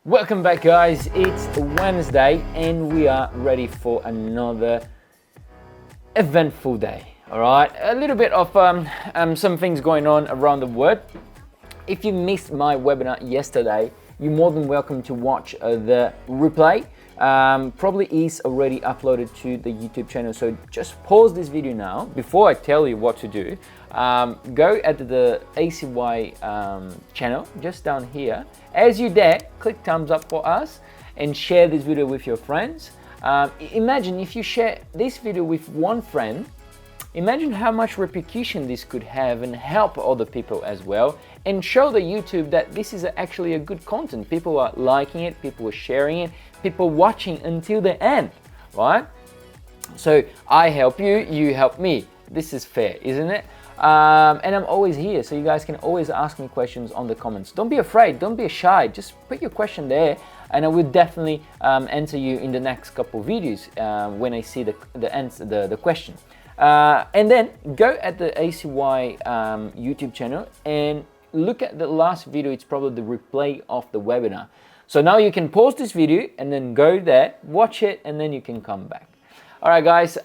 Welcome back, guys. It's Wednesday and we are ready for another eventful day. All right, a little bit of some things going on around the world. If you missed my webinar yesterday, you're more than welcome to watch the replay. Probably is already uploaded to the YouTube channel, so just pause this video now before I tell you what to do. Go at the ACY channel just down here. As you there, click thumbs up for us and share this video with your friends. Imagine if you share this video with one friend, imagine how much repercussion this could have and help other people as well, and show the YouTube that this is actually a good content. People are liking it, people are sharing it, people watching until the end, right? So I help you, you help me. This is fair, isn't it? And I'm always here, so you guys can always ask me questions on the comments. Don't be afraid, don't be shy, just put your question there and I will definitely answer you in the next couple of videos when I see the question. And then go at the ACY YouTube channel and look at the last video. It's probably the replay of the webinar. So now you can pause this video and then go there, watch it, and then you can come back. All right, guys,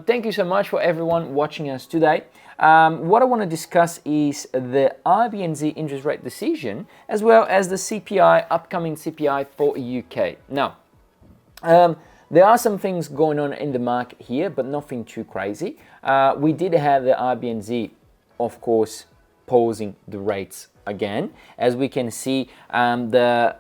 thank you so much for everyone watching us today. What I want to discuss is the RBNZ interest rate decision, as well as the CPI, upcoming CPI for UK. Now, there are some things going on in the market here, but nothing too crazy. We did have the RBNZ, of course, pausing the rates again. As we can see, the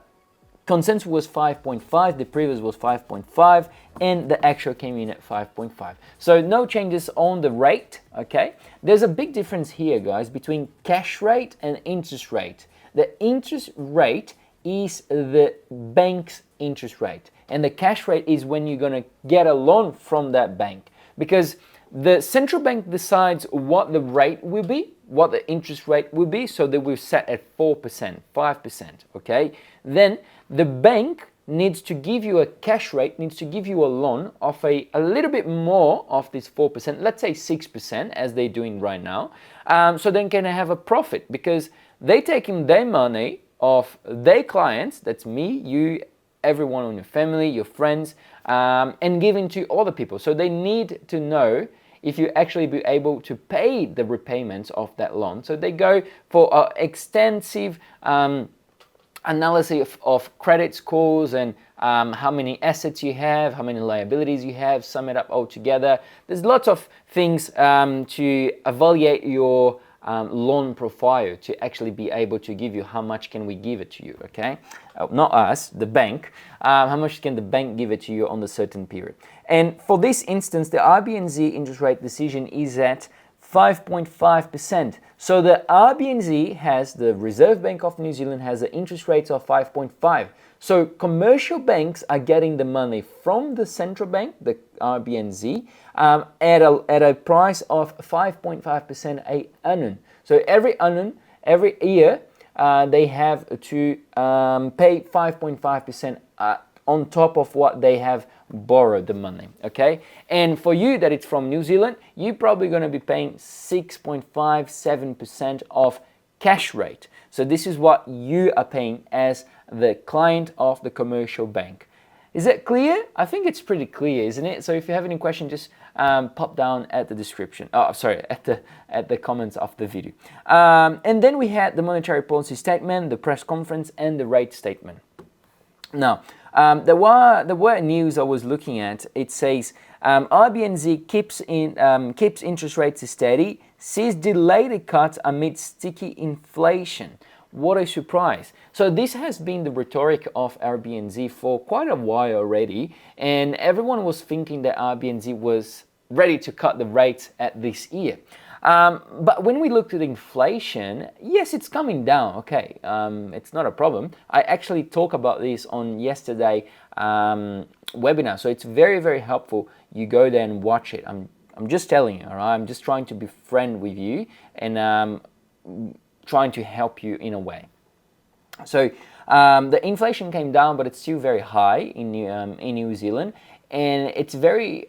consensus was 5.5, the previous was 5.5, and the actual came in at 5.5. So no changes on the rate, okay? There's a big difference here, guys, between cash rate and interest rate. The interest rate is the bank's interest rate, and the cash rate is when you're gonna get a loan from that bank, because the central bank decides what the rate will be, what the interest rate will be, so that we're set at 4%, 5%, okay? Then the bank needs to give you a cash rate, needs to give you a loan of a little bit more of this 4%, let's say 6%, as they're doing right now, so they can have a profit, because they taking their money of their clients, that's me, you, everyone in your family, your friends, and giving to other people. So they need to know if you actually be able to pay the repayments of that loan. So they go for an extensive analysis of credit scores and how many assets you have, how many liabilities you have, sum it up all together. There's lots of things to evaluate your loan profile to actually be able to give you how much can we give it to you, okay? Not us, the bank. How much can the bank give it to you on a certain period? And for this instance, the RBNZ interest rate decision is at 5.5%. So the RBNZ has, the Reserve Bank of New Zealand has the interest rates of 5.5. So commercial banks are getting the money from the central bank, the RBNZ, at a price of 5.5% a annum. So every annum, every year, they have to pay 5.5% on top of what they have borrowed the money, okay? And for you that it's from New Zealand, you're probably going to be paying 6.57% of cash rate. So this is what you are paying as the client of the commercial bank. Is that clear? I think it's pretty clear, isn't it? So if you have any question, just pop down at the description. Oh, sorry, at the comments of the video. And then we had the monetary policy statement, the press conference, and the rate statement. Now, there were news I was looking at. It says RBNZ keeps interest rates steady, sees delayed cut amid sticky inflation. What a surprise. So this has been the rhetoric of RBNZ for quite a while already, and everyone was thinking that RBNZ was ready to cut the rates at this year. But when we look at inflation, yes, it's coming down, okay, it's not a problem. I actually talked about this on yesterday webinar, so it's very, very helpful. You go there and watch it. I'm just telling you, all right? I'm just trying to be friend with you and trying to help you in a way. So the inflation came down, but it's still very high in New Zealand, and it's very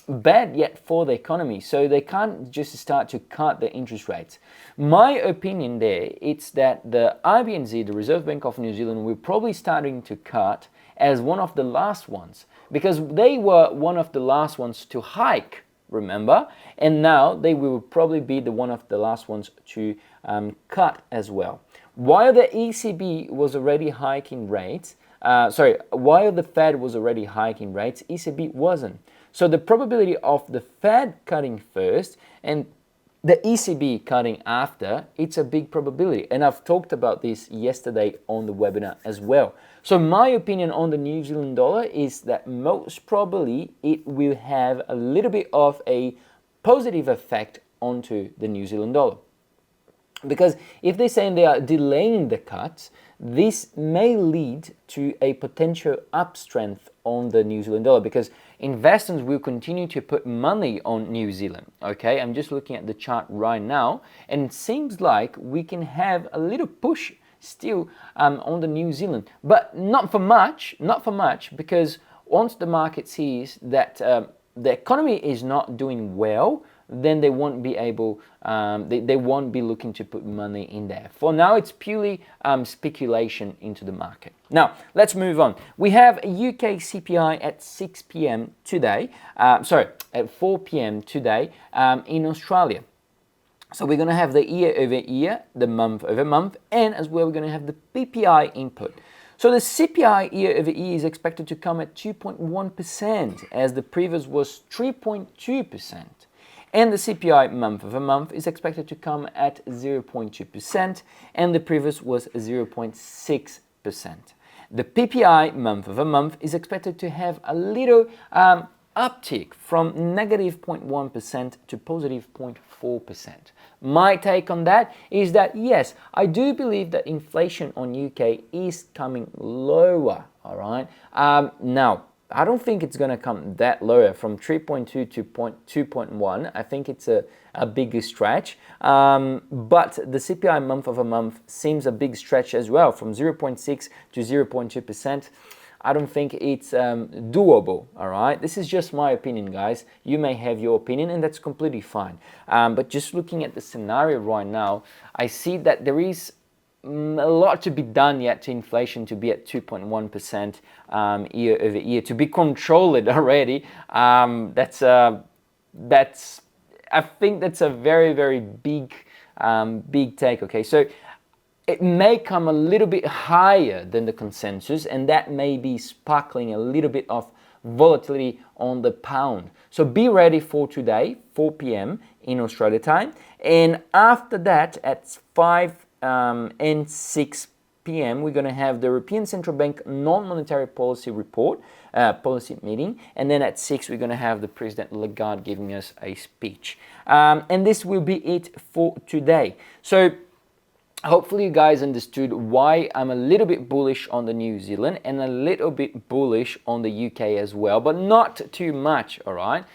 bad yet for the economy, so they can't just start to cut the interest rates. My opinion there, it's that the RBNZ, the Reserve Bank of New Zealand, will probably starting to cut as one of the last ones, because they were one of the last ones to hike, remember, and now they will probably be the one of the last ones to cut as well. While the ECB was already hiking rates, while the Fed was already hiking rates, ECB wasn't. So the probability of the Fed cutting first and the ECB cutting after, it's a big probability. And I've talked about this yesterday on the webinar as well. So my opinion on the New Zealand dollar is that most probably it will have a little bit of a positive effect onto the New Zealand dollar. Because if they're saying they are delaying the cuts, this may lead to a potential upstrength on the New Zealand dollar, because investors will continue to put money on New Zealand. Okay, I'm just looking at the chart right now, and it seems like we can have a little push still on the New Zealand, but not for much, because once the market sees that the economy is not doing well, then they won't be able, they won't be looking to put money in there. For now, it's purely speculation into the market. Now, let's move on. We have a UK CPI at 6 p.m. today, at 4 p.m. today in Australia. So we're going to have the year over year, the month over month, and as well we're going to have the PPI input. So the CPI year over year is expected to come at 2.1%, as the previous was 3.2%. And the CPI month over month is expected to come at 0.2%, and the previous was 0.6%. The PPI month over month is expected to have a little uptick from negative 0.1% to positive 0.4%. My take on that is that yes, I do believe that inflation on UK is coming lower, all right? Now, I don't think it's going to come that lower from 3.2 to 2.1. I think it's a big stretch. But the CPI month over month seems a big stretch as well, from 0.6 to 0.2%. I don't think it's doable, all right? This is just my opinion, guys. You may have your opinion, and that's completely fine. But just looking at the scenario right now, I see that there is a lot to be done yet to inflation to be at 2.1% year over year, to be controlled already. I think that's a very, very big take, okay? So it may come a little bit higher than the consensus, and that may be sparkling a little bit of volatility on the pound. So be ready for today, 4 p.m. in Australia time, and after that at 5 and 6 p.m. we're going to have the European Central Bank non-monetary policy report, policy meeting, and then at 6 we're going to have the President Lagarde giving us a speech. And this will be it for today. So hopefully you guys understood why I'm a little bit bullish on the New Zealand and a little bit bullish on the UK as well, but not too much, all right?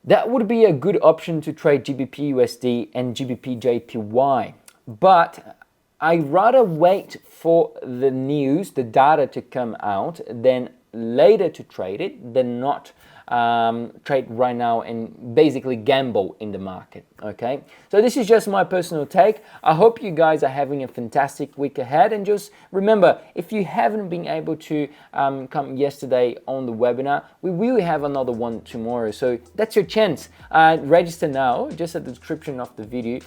That would be a good option to trade GBPUSD and GBPJPY. But I'd rather wait for the news, the data to come out, than later to trade it, than not trade right now and basically gamble in the market, okay? So this is just my personal take. I hope you guys are having a fantastic week ahead, and just remember, if you haven't been able to come yesterday on the webinar, we will have another one tomorrow, so that's your chance. Register now, just at the description of the video.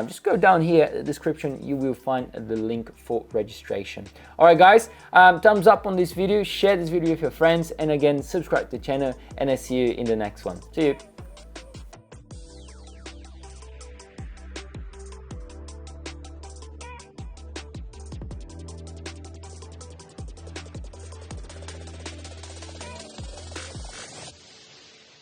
Just go down here at the description, you will find the link for registration. All right, guys, thumbs up on this video, share this video with your friends, and again, subscribe to the channel, and I see you in the next one. See you.